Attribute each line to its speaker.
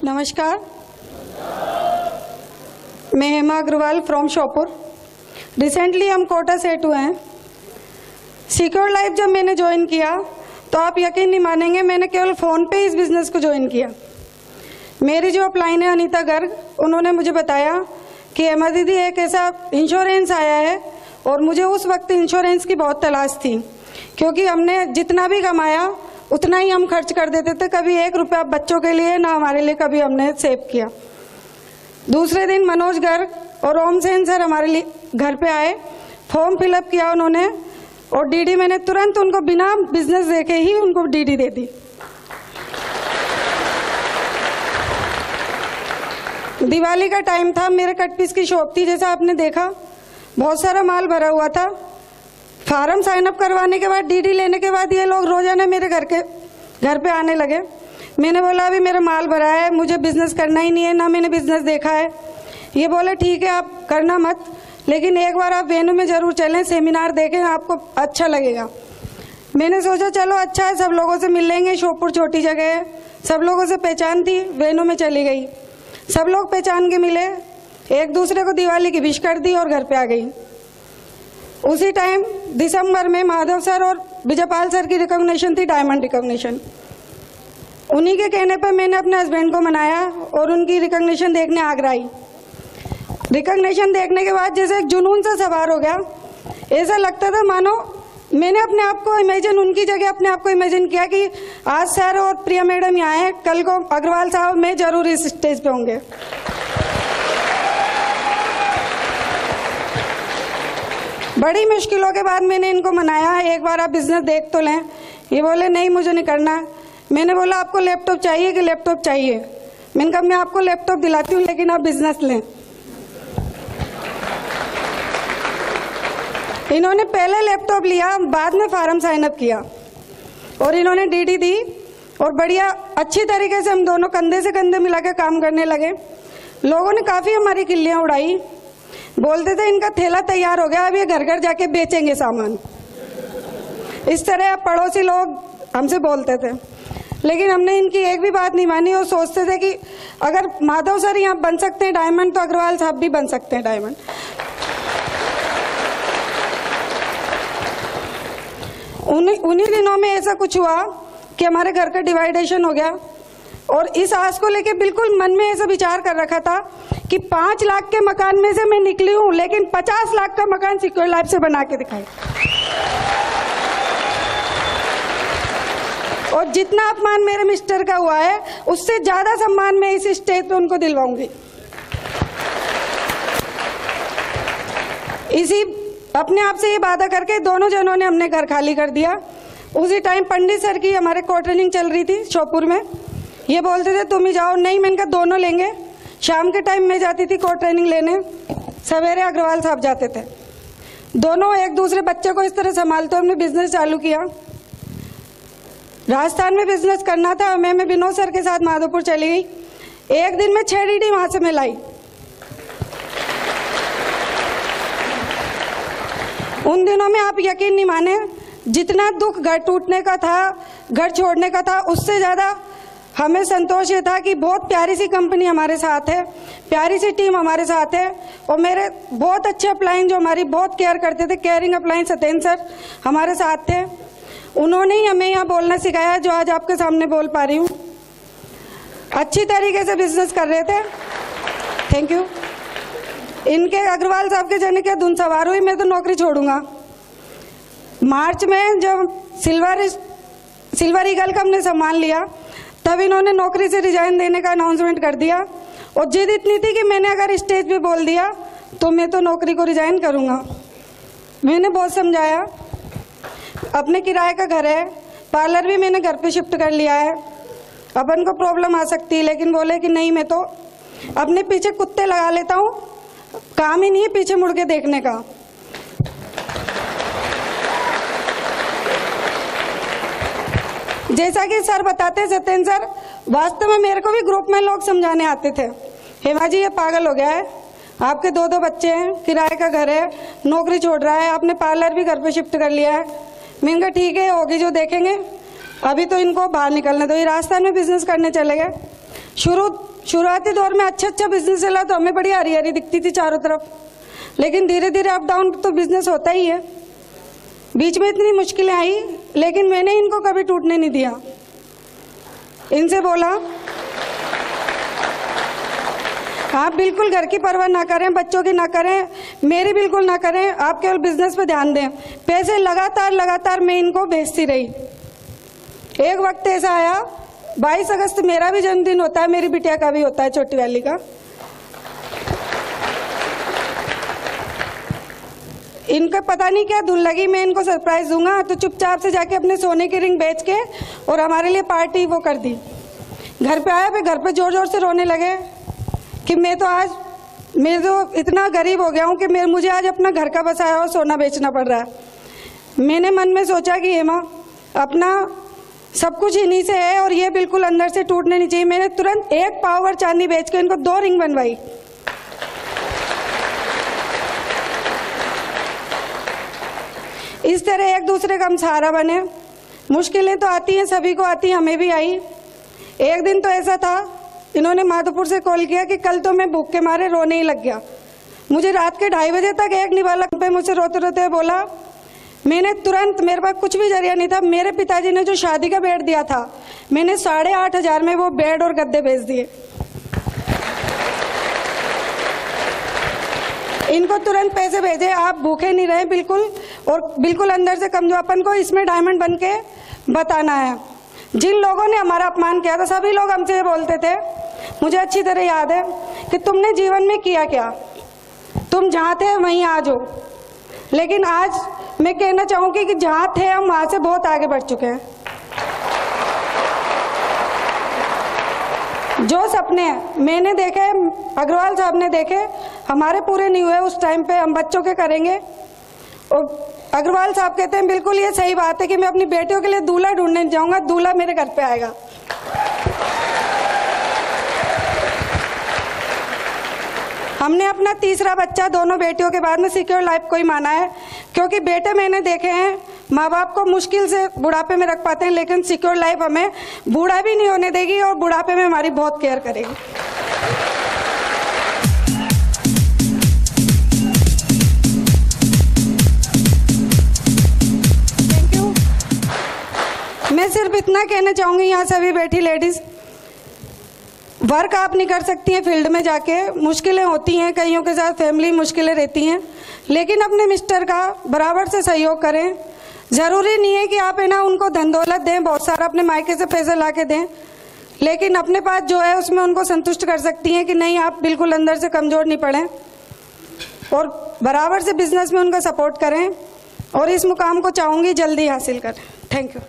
Speaker 1: नमस्कार, मैं Hema Agarwal from Sheopur. Recently हम कोटा सेट हुए हैं। सिक्योर लाइफ जब मैंने ज्वाइन किया तो आप यकीन नहीं मानेंगे, मैंने केवल फ़ोन पे इस बिज़नेस को ज्वाइन किया। मेरी जो अपलाइन है अनीता गर्ग, उन्होंने मुझे बताया कि हेमा दीदी एक ऐसा इंश्योरेंस आया है, और मुझे उस वक्त इंश्योरेंस की बहुत तलाश थी, क्योंकि हमने जितना भी कमाया उतना ही हम खर्च कर देते थे। कभी 1 रुपया बच्चों के लिए ना हमारे लिए कभी हमने सेव किया। दूसरे दिन मनोज गर्ग और ओम सेन सर हमारे लिए घर पे आए, फॉर्म फिलअप किया उन्होंने, और डीडी मैंने तुरंत उनको बिना बिजनेस देखे ही उनको डीडी दे दी। दिवाली का टाइम था, मेरे कट पीस की शॉप थी, जैसा आपने देखा बहुत सारा माल भरा हुआ था। फार्म साइन अप करवाने के बाद, डीडी लेने के बाद ये लोग रोजाना मेरे घर पे आने लगे। मैंने बोला अभी मेरा माल भरा है, मुझे बिजनेस करना ही नहीं है, ना मैंने बिजनेस देखा है। ये बोले ठीक है आप करना मत, लेकिन एक बार आप वेन्यू में जरूर चलें, सेमिनार देखें, आपको अच्छा लगेगा। मैंने सोचा चलो अच्छा है, सब लोगों से मिल लेंगे, शोपुर छोटी जगह है, सब लोगों से पहचान थी। वेन्यू में चली गई, सब लोग पहचान के मिले, एक दूसरे को दिवाली की विश कर दी और घर पे आ गई। उसी टाइम दिसंबर में माधव सर और विजयपाल सर की रिकॉग्निशन थी, डायमंड रिकॉग्निशन। उन्हीं के कहने पर मैंने अपने हस्बैंड को मनाया और उनकी रिकॉग्निशन देखने आगरा आई। रिकॉग्निशन देखने के बाद जैसे एक जुनून सा सवार हो गया, ऐसा लगता था मानो मैंने अपने आप को इमेजिन, उनकी जगह अपने आप को इमेजिन किया कि आज सर और प्रिया मैडम यहाँ हैं, कल को अग्रवाल साहब मैं जरूर इस स्टेज पे होंगे। बड़ी मुश्किलों के बाद मैंने इनको मनाया, एक बार आप बिजनेस देख तो लें। ये बोले नहीं मुझे नहीं करना। मैंने बोला आपको लैपटॉप चाहिए कि लैपटॉप चाहिए? मैंने कहा मैं आपको लैपटॉप दिलाती हूँ, लेकिन आप बिजनेस लें। इन्होंने पहले लैपटॉप लिया, बाद में फार्म साइन अप किया और इन्होंने डीडी दी, और बढ़िया अच्छी तरीके से हम दोनों कंधे से कंधे मिला के काम करने लगे। लोगों ने काफ़ी हमारी किल्लियाँ उड़ाई, बोलते थे इनका थैला तैयार हो गया, अब ये घर घर जाके बेचेंगे सामान। इस तरह पड़ोसी लोग हमसे बोलते थे, लेकिन हमने इनकी एक भी बात नहीं मानी और सोचते थे कि अगर माधव सर यहाँ बन सकते हैं डायमंड, तो अग्रवाल साहब भी बन सकते हैं डायमंड। उन्हीं दिनों में ऐसा कुछ हुआ कि हमारे घर का डिवाइडेशन हो गया, और इस आस को लेके बिल्कुल मन में ऐसा विचार कर रखा था कि 5 लाख के मकान में से मैं निकली हूँ, लेकिन 50 लाख का मकान सिक्योर लाइफ से बना के दिखाई, और जितना अपमान मेरे मिस्टर का हुआ है उससे ज्यादा सम्मान मैं इस स्टेज पे उनको दिलवाऊंगी। इसी अपने आप से ये वादा करके दोनों जनों ने हमने घर खाली कर दिया। उसी टाइम पंडित सर की हमारे को ट्रेनिंग चल रही थी शोपुर में। ये बोलते थे तुम ही जाओ, नहीं मैंने कहा दोनों लेंगे। शाम के टाइम में जाती थी को ट्रेनिंग लेने, सवेरे अग्रवाल साहब जाते थे। दोनों एक दूसरे बच्चे को इस तरह संभालते हमने बिजनेस चालू किया। राजस्थान में बिजनेस करना था, मैं विनोद सर के साथ माधोपुर चली गई। एक दिन में 6 डीडी वहां से मैं लाई। उन दिनों में आप यकीन नहीं माने, जितना दुख घर टूटने का था, घर छोड़ने का था, उससे ज्यादा हमें संतोष ये था कि बहुत प्यारी सी कंपनी हमारे साथ है, प्यारी सी टीम हमारे साथ है, और मेरे बहुत अच्छे अप्लाइन जो हमारी बहुत केयर करते थे, केयरिंग अप्लाइन सत्येंद्र सर हमारे साथ थे। उन्होंने ही हमें यहाँ बोलना सिखाया जो आज आपके सामने बोल पा रही हूँ। अच्छी तरीके से बिजनेस कर रहे थे। Thank you. इनके अग्रवाल साहब के जाने के धुन सवार हुई, मैं तो नौकरी छोड़ूंगा। मार्च में जब सिल्वर ईगल का हमने सम्मान लिया, तब इन्होंने नौकरी से रिजाइन देने का अनाउंसमेंट कर दिया, और जिद इतनी थी कि मैंने अगर स्टेज पे बोल दिया तो मैं तो नौकरी को रिजाइन करूंगा। मैंने बहुत समझाया, अपने किराए का घर है, पार्लर भी मैंने घर पे शिफ्ट कर लिया है, अपन को प्रॉब्लम आ सकती है, लेकिन बोले कि नहीं मैं तो अपने पीछे कुत्ते लगा लेता हूँ, काम ही नहीं है पीछे मुड़ के देखने का। जैसा कि सर बताते हैं सत्येंद्र सर, वास्तव में मेरे को भी ग्रुप में लोग समझाने आते थे, हेमा जी ये पागल हो गया है, आपके 2 बच्चे हैं, किराए का घर है, नौकरी छोड़ रहा है, आपने पार्लर भी घर पे शिफ्ट कर लिया है। मैंने कहा ठीक है होगी जो देखेंगे, अभी तो इनको बाहर निकलने दो। ये राजस्थान में बिजनेस करने चले गए। शुरुआती दौर में अच्छा बिजनेस चला तो हमें बड़ी हरी हरी दिखती थी चारों तरफ, लेकिन धीरे धीरे अप डाउन तो बिजनेस होता ही है। बीच में इतनी मुश्किलें आई, लेकिन मैंने इनको कभी टूटने नहीं दिया। इनसे बोला आप बिल्कुल घर की परवाह ना करें, बच्चों की ना करें, मेरी बिल्कुल ना करें, आप केवल बिजनेस पे ध्यान दें। पैसे लगातार मैं इनको भेजती रही। एक वक्त ऐसा आया, 22 अगस्त मेरा भी जन्मदिन होता है, मेरी बिटिया का भी होता है, छोटी वाली का। इनको पता नहीं क्या धुन लगी, मैं इनको सरप्राइज दूंगा, तो चुपचाप से जाके अपने सोने की रिंग बेच के और हमारे लिए पार्टी वो कर दी। घर पे आया, फिर घर पे जोर जोर से रोने लगे कि मैं तो इतना गरीब हो गया हूँ कि मुझे आज अपना घर का बसाया और सोना बेचना पड़ रहा है। मैंने मन में सोचा कि हेमा, अपना सब कुछ इन्हीं से है और ये बिल्कुल अंदर से टूटने नहीं चाहिए। मैंने तुरंत 1 पाव भर चांदी बेच के इनको 2 रिंग बनवाई। इस तरह एक दूसरे का हम सहारा बने। मुश्किलें तो आती हैं, सभी को आती हैं, हमें भी आई। एक दिन तो ऐसा था, इन्होंने माधोपुर से कॉल किया कि कल तो मैं भूख के मारे रोने ही लग गया। मुझे रात के 2:30 बजे तक एक निवाला पे मुझसे रोते रोते बोला, मैंने तुरंत, मेरे पास कुछ भी जरिया नहीं था, मेरे पिताजी ने जो शादी का बेड दिया था, मैंने 8,500 में वो बेड और गद्दे बेच दिए। इनको तुरंत पैसे भेजे, आप भूखे नहीं रहे बिल्कुल, और बिल्कुल अंदर से कमजोर। अपन को इसमें डायमंड बन के बताना है। जिन लोगों ने हमारा अपमान किया था, सभी लोग हमसे बोलते थे, मुझे अच्छी तरह याद है, कि तुमने जीवन में किया क्या, तुम जहाँ थे वहीं आज हो। लेकिन आज मैं कहना चाहूँगी कि जहाँ थे हम वहाँ से बहुत आगे बढ़ चुके हैं। जो सपने मैंने देखे, अग्रवाल साहब ने देखे, हमारे पूरे नहीं हुए उस टाइम पे, हम बच्चों के करेंगे। और अग्रवाल साहब कहते हैं बिल्कुल ये सही बात है कि मैं अपनी बेटियों के लिए दूल्हा ढूंढने जाऊंगा, दूल्हा मेरे घर पे आएगा। हमने अपना तीसरा बच्चा दोनों बेटियों के बाद में सिक्योर लाइफ को ही माना है, क्योंकि बेटे मैंने देखे हैं माँ बाप को मुश्किल से बुढ़ापे में रख पाते हैं, लेकिन सिक्योर लाइफ हमें बूढ़ा भी नहीं होने देगी और बुढ़ापे में हमारी बहुत केयर करेगी। Thank you. मैं सिर्फ इतना कहना चाहूँगी, यहाँ सभी बैठी लेडीज, वर्क आप नहीं कर सकती हैं फील्ड में जाके, मुश्किलें होती हैं, कईयों के साथ फैमिली मुश्किलें रहती हैं, लेकिन अपने मिस्टर का बराबर से सहयोग करें। ज़रूरी नहीं है कि आप है ना उनको धन दौलत दें, बहुत सारा अपने मायके से पैसे ला के दें, लेकिन अपने पास जो है उसमें उनको संतुष्ट कर सकती हैं कि नहीं, आप बिल्कुल अंदर से कमज़ोर नहीं पड़ें, और बराबर से बिजनेस में उनका सपोर्ट करें, और इस मुकाम को चाहूँगी जल्दी हासिल करें। Thank you.